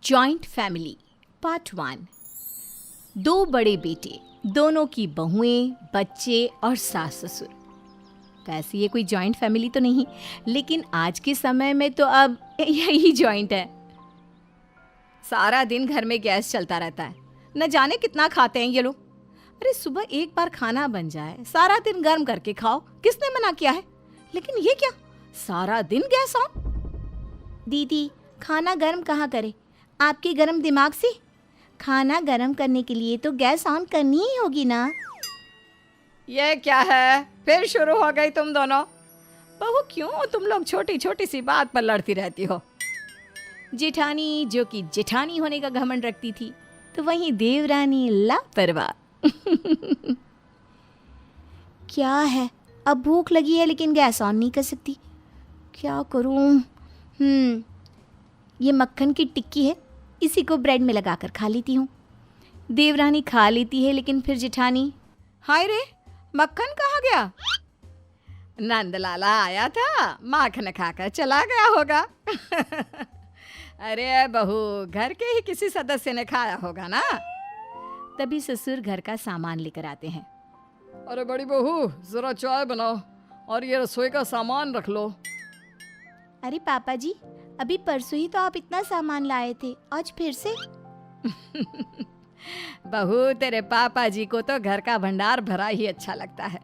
Joint family part 1। दो बड़े बेटे, दोनों की बहुएं, बच्चे और सास ससुर। तो ऐसी ये कोई जॉइंट फैमिली तो नहीं, लेकिन आज के समय में तो अब यही जॉइंट है। सारा दिन घर में गैस चलता रहता है, न जाने कितना खाते हैं ये लोग। अरे सुबह एक बार खाना बन जाए, सारा दिन गर्म करके खाओ, किसने मना किया है? लेकिन ये क्या, सारा दिन गैस ऑन। दीदी, खाना गर्म कहाँ करे? आपके गर्म दिमाग से खाना गर्म करने के लिए तो गैस ऑन करनी ही होगी ना। ये क्या है, फिर शुरू हो गई तुम दोनों। बहू, क्यों तुम लोग छोटी छोटी सी बात पर लड़ती रहती हो? जेठानी जो कि जेठानी होने का घमंड रखती थी, तो वहीं देवरानी लापरवाह। क्या है, अब भूख लगी है लेकिन गैस ऑन नहीं कर सकती। क्या करूं? ये मक्खन की टिक्की है, इसी को ब्रेड में लगाकर खा लेती हूँ। देवरानी खा लेती है, लेकिन फिर जेठानी, हाय रे, मक्खन कहाँ गया? नंदलाला आया था, माखन खाकर चला गया होगा। अरे बहू, घर के ही किसी सदस्य ने खाया होगा ना। तभी ससुर घर का सामान लेकर आते हैं। अरे बड़ी बहू, जरा चाय बनाओ और ये रसोई का सामान रख लो। अरे पापा जी, अभी परसों ही तो आप इतना सामान लाए थे, आज फिर से? बहू, तेरे पापा जी को तो घर का भंडार भरा ही अच्छा लगता है।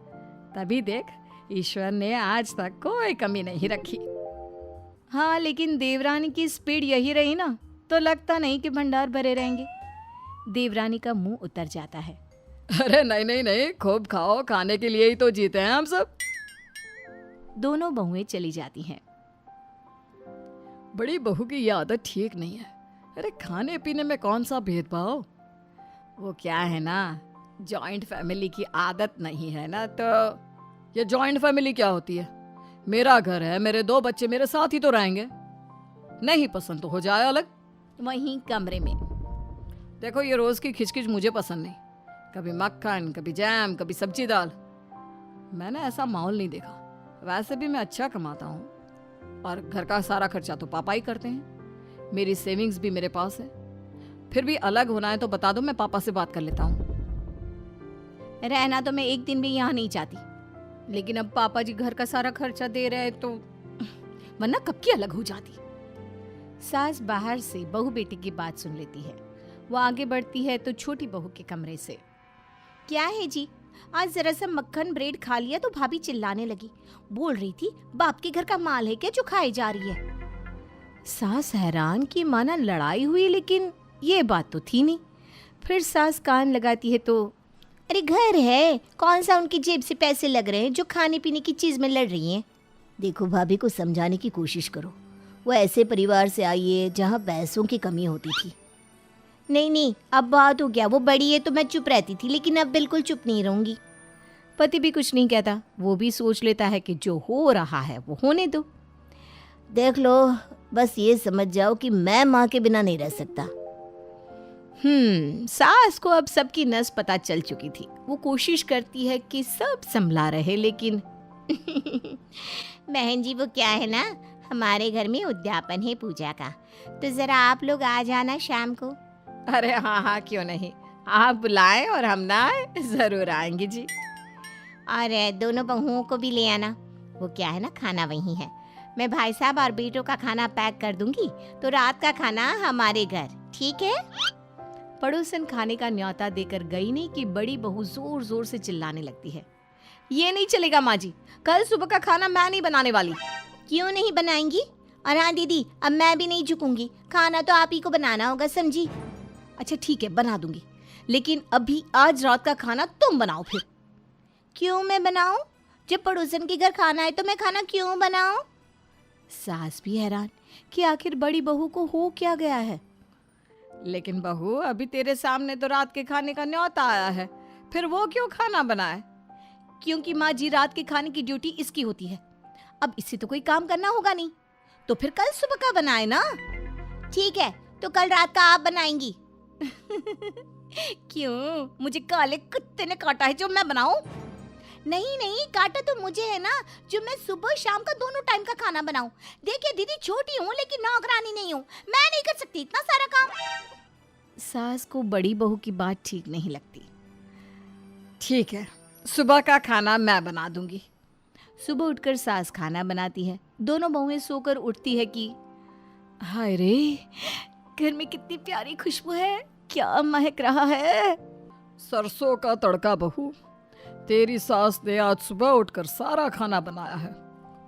तभी देख, ईश्वर ने आज तक कोई कमी नहीं रखी। हाँ, लेकिन देवरानी की स्पीड यही रही ना, तो लगता नहीं कि भंडार भरे रहेंगे। देवरानी का मुंह उतर जाता है। अरे नहीं नहीं नहीं, खूब खाओ, खाने के लिए ही तो जीते हैं हम सब। दोनों बहुएं चली जाती हैं। बड़ी बहू की ये आदत ठीक नहीं है। अरे खाने पीने में कौन सा भेदभाव? वो क्या है ना, जॉइंट फैमिली की आदत नहीं है ना, तो ये जॉइंट फैमिली क्या होती है? मेरा घर है, मेरे दो बच्चे मेरे साथ ही तो रहेंगे। नहीं पसंद तो हो जाए अलग, वहीं कमरे में। देखो, ये रोज की खिचखिच मुझे पसंद नहीं। कभी मक्खन, कभी जैम, कभी सब्जी दाल। मैंने ऐसा माहौल नहीं देखा। वैसे भी मैं अच्छा कमाता हूँ और घर का सारा खर्चा तो पापा ही करते हैं। मेरी सेविंग्स भी मेरे पास है। फिर भी अलग होना है तो बता दो, मैं पापा से बात कर लेता हूँ। रहना तो मैं एक दिन भी यहाँ नहीं चाहती, लेकिन अब पापा जी घर का सारा खर्चा दे रहे हैं तो वरना कब की अलग हो जाती। सास बाहर से बहू बेटी की बात सुन लेती है। वो आगे बढ़ती है तो छोटी बहू के कमरे से, क्या है जी, आज जरा सा मक्खन ब्रेड खा लिया तो भाभी चिल्लाने लगी। बोल रही थी बाप के घर का माल है क्या जो खाई जा रही है। सास हैरान कि माना लड़ाई हुई, लेकिन ये बात तो थी नहीं। फिर सास कान लगाती है तो, अरे घर है, कौन सा उनकी जेब से पैसे लग रहे हैं जो खाने पीने की चीज में लड़ रही हैं। देखो, भाभी को समझाने की कोशिश करो। वो ऐसे परिवार से आई है जहाँ पैसों की कमी होती थी। नहीं, अब बात हो गया, वो बड़ी है तो मैं चुप रहती थी, लेकिन अब बिल्कुल चुप नहीं रहूंगी। पति भी कुछ नहीं कहता, वो भी सोच लेता है कि जो हो रहा है वो होने दो। देख लो, बस ये समझ जाओ कि मैं माँ के बिना नहीं रह सकता। सास को अब सबकी नस पता चल चुकी थी। वो कोशिश करती है कि सब संभला रहे, लेकिन बहन जी, वो क्या है ना, हमारे घर में उद्यापन है पूजा का, तो जरा आप लोग आ जाना शाम को। अरे हाँ, क्यों नहीं, आप बुलाएं और हम ना आए, जरूर आएंगे जी। और दोनों बहुओं को भी ले आना। वो क्या है ना, खाना वही है। मैं भाई साहब और बेटों का खाना पैक कर दूंगी, तो रात का खाना हमारे घर, ठीक है? पड़ोसन खाने का न्योता देकर गई नहीं कि बड़ी बहू जोर जोर से चिल्लाने लगती है। ये नहीं चलेगा माँ जी, कल सुबह का खाना मैं नहीं बनाने वाली। क्यों नहीं बनाएंगी? और हाँ दीदी, अब मैं भी नहीं झुकूंगी, खाना तो आप ही को बनाना होगा, समझी? अच्छा ठीक है, बना दूंगी, लेकिन अभी आज रात का खाना तुम बनाओ। फिर क्यों मैं बनाऊं? जब पड़ोसन के घर खाना है तो मैं खाना क्यों बनाऊं? सास भी हैरान कि आखिर बड़ी बहू को हो क्या गया है। लेकिन बहू, अभी तेरे सामने तो रात के खाने का न्योता आया है, फिर वो क्यों खाना बनाए? क्योंकि माँ जी, रात के खाने की ड्यूटी इसकी होती है। अब इससे तो कोई काम करना होगा नहीं, तो फिर कल सुबह का बनाए ना। ठीक है, तो कल रात का आप बनाएंगी। क्यों, मुझे काले कुत्ते ने काटा है जो मैं बनाऊं? नहीं नहीं, काटा तो मुझे है ना, जो मैं सुबह शाम का दोनों टाइम का खाना बनाऊं। देखिए दीदी, छोटी हूँ लेकिन नौकरानी नहीं हूँ, मैं नहीं कर सकती इतना सारा काम। सास को बड़ी बहू की बात ठीक नहीं लगती। ठीक है, सुबह का खाना मैं बना दूंगी। सुबह उठकर सास खाना बनाती है। दोनों बहुएं सोकर उठती है कि हाय रे, घर में कितनी प्यारी खुशबू है, क्या महक रहा है। सरसों का तड़का बहू, तेरी सास ने आज सुबह उठकर सारा खाना बनाया है।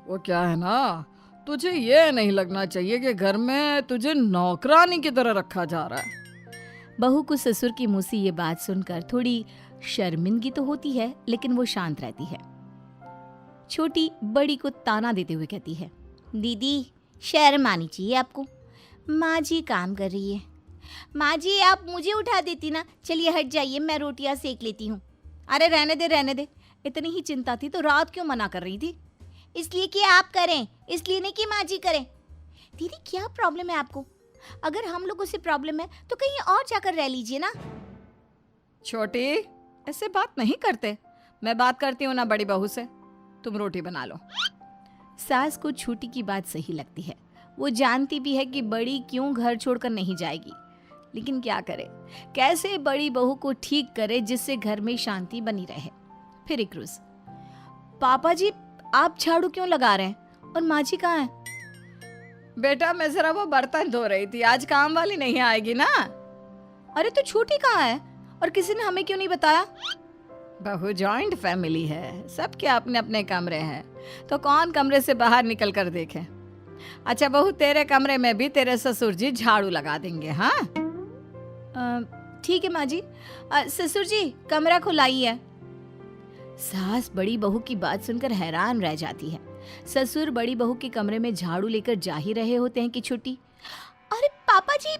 वो क्या है ना, तुझे ये नहीं लगना चाहिए कि घर में तुझे नौकरानी की तरह रखा जा रहा है। बहू को ससुर की मुंह से ये बात सुनकर थोड़ी शर्मिंदगी तो होती है, लेकिन वो शांत रहती है। छोटी बड़ी को ताना देते हुए कहती है, दीदी शर्म आनी चाहिए आपको, माँ जी काम कर रही है। माँ जी आप मुझे उठा देती ना, चलिए हट जाइए, मैं रोटियां सेक लेती हूँ। अरे रहने दे, इतनी ही चिंता थी तो रात क्यों मना कर रही थी? इसलिए कि आप करें, इसलिए नहीं कि माँ जी करें। दीदी क्या प्रॉब्लम है आपको? अगर हम लोगों से प्रॉब्लम है तो कहीं और जाकर रह लीजिए ना। छोटी, ऐसे बात नहीं करते, मैं बात करती हूँ ना बड़ी बहू से। तुम रोटी बना लो। सास को छोटी की बात सही लगती है। वो जानती भी है कि बड़ी क्यों घर छोड़कर नहीं जाएगी, लेकिन क्या करे, कैसे बड़ी बहू को ठीक करे जिससे घर में शांति बनी रहे। फिर एक रोज, पापा जी आप झाड़ू क्यों लगा रहे हैं और माँ जी कहाँ हैं? बेटा मैं जरा वो बर्तन धो रही थी, आज काम वाली नहीं आएगी ना। अरे तो छोटी कहाँ है और किसी ने हमें क्यों नहीं बताया? बहू जॉइंट फैमिली है, सबके अपने अपने कमरे हैं, तो कौन कमरे से बाहर निकल कर देखे। अच्छा बहू, तेरे कमरे में भी तेरे ससुर जी झाड़ू लगा देंगे। हाँ ठीक है माँ जी। ससुर जी कमरा खुलाई है। सास बड़ी बहू की बात सुनकर हैरान रह जाती है। ससुर बड़ी बहू के कमरे में झाड़ू लेकर जा ही रहे होते हैं कि छोटी, अरे पापा जी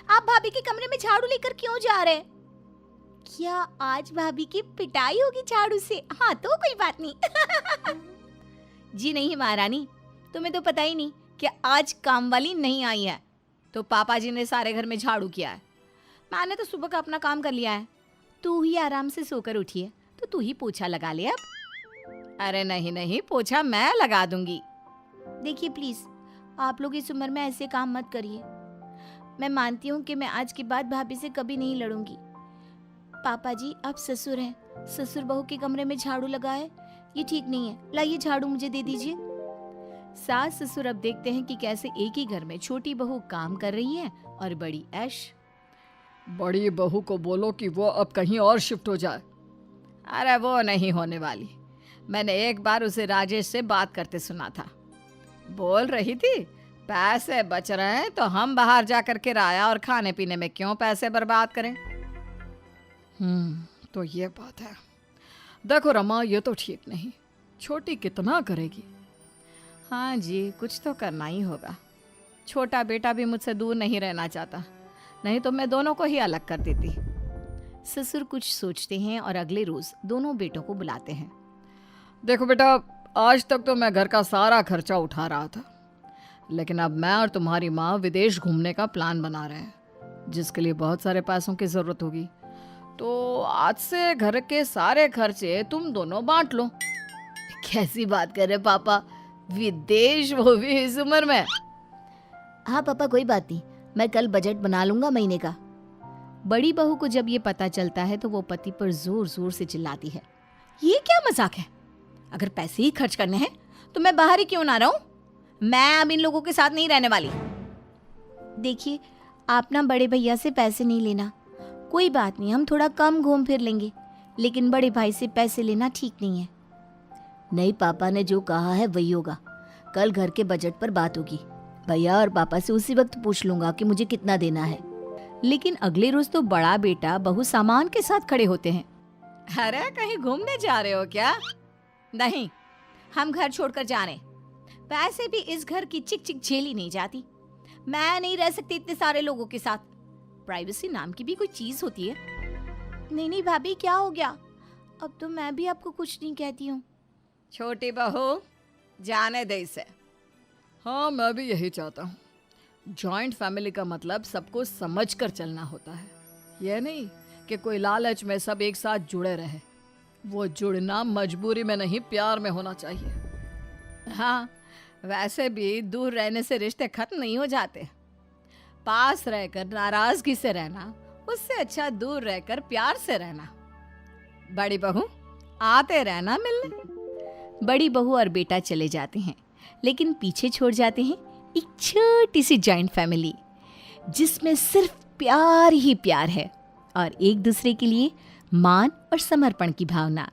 आप भाभी के कमरे में झाड़ू लेकर क्यों जा रहे हैं? क्या आज भाभी की पिटाई होगी झाड़ू से? हाँ तो कोई बात नहीं। जी नहीं महारानी, तुम्हें तो पता ही नहीं कि आज काम वाली नहीं आई है, तो पापा जी ने सारे घर में झाड़ू किया है। मैंने तो सुबह का अपना काम कर लिया है। तू ही आराम से सोकर उठी है तो तू ही पोछा लगा ले अब। अरे नहीं, पोछा मैं लगा दूंगी। देखिए प्लीज, आप लोग इस उम्र में ऐसे काम मत करिए। मैं मानती हूँ कि मैं आज के बाद भाभी से कभी नहीं लड़ूंगी। पापा जी आप ससुर हैं, ससुर बहू के कमरे में झाड़ू लगाए, ये ठीक नहीं है। लाइए झाड़ू मुझे दे दीजिए। सास ससुर अब देखते हैं कि कैसे एक ही घर में छोटी बहू काम कर रही है और बड़ी ऐश। बड़ी बहू को बोलो कि वो अब कहीं और शिफ्ट हो जाए। अरे वो नहीं होने वाली, मैंने एक बार उसे राजेश से बात करते सुना था। बोल रही थी पैसे बच रहे हैं तो हम बाहर जाकर किराया और खाने पीने में क्यों पैसे बर्बाद करें। तो ये बात है। देखो रमा, ये तो ठीक नहीं, छोटी कितना करेगी। हाँ जी, कुछ तो करना ही होगा। छोटा बेटा भी मुझसे दूर नहीं रहना चाहता, नहीं तो मैं दोनों को ही अलग कर देती। ससुर कुछ सोचते हैं और अगले रोज दोनों बेटों को बुलाते हैं। देखो बेटा, आज तक तो मैं घर का सारा खर्चा उठा रहा था, लेकिन अब मैं और तुम्हारी माँ विदेश घूमने का प्लान बना रहे हैं, जिसके लिए बहुत सारे पैसों की जरूरत होगी। तो आज से घर के सारे खर्चे तुम दोनों बांट लो। कैसी बात कर रहे पापा, विदेश, वो भी इस उम्र में? हाँ पापा कोई बात नहीं, मैं कल बजट बना लूंगा महीने का। बड़ी बहू को जब ये पता चलता है तो वो पति पर जोर जोर से चिल्लाती है, ये क्या मजाक है? अगर पैसे ही खर्च करने हैं तो मैं बाहर ही क्यों ना रहूं? मैं अब इन लोगों के साथ नहीं रहने वाली। देखिए आप ना बड़े भैया से पैसे नहीं लेना, कोई बात नहीं, हम थोड़ा कम घूम फिर लेंगे, लेकिन बड़े भाई से पैसे लेना ठीक नहीं है। नहीं, पापा ने जो कहा है वही होगा। कल घर के बजट पर बात होगी, भैया और पापा से उसी वक्त पूछ लूंगा कि मुझे कितना देना है। लेकिन अगले रोज तो बड़ा बेटा बहू सामान के साथ खड़े होते हैं। अरे कहीं घूमने जा रहे हो क्या? नहीं, हम घर छोड़कर जा रहे हैं। वैसे भी इस घर की चिक चिक झेली नहीं जाती, मैं नहीं रह सकती इतने सारे लोगों के साथ। प्राइवेसी नाम की भी कोई चीज होती है। नहीं भाभी क्या हो गया, अब तो मैं भी आपको कुछ नहीं कहती हूँ। छोटी बहू जाने दे इसे। हाँ मैं भी यही चाहता हूँ। जॉइंट फैमिली का मतलब सबको समझ कर चलना होता है, यह नहीं कि कोई लालच में सब एक साथ जुड़े रहे। वो जुड़ना मजबूरी में नहीं, प्यार में होना चाहिए। हाँ, वैसे भी दूर रहने से रिश्ते खत्म नहीं हो जाते। पास रहकर नाराजगी से रहना उससे अच्छा दूर रहकर प्यार से रहना। बड़ी बहू, आते रहना मिलने। बड़ी बहू और बेटा चले जाते हैं, लेकिन पीछे छोड़ जाते हैं एक छोटी सी जॉइंट फैमिली जिसमें सिर्फ प्यार ही प्यार है और एक दूसरे के लिए मान और समर्पण की भावना।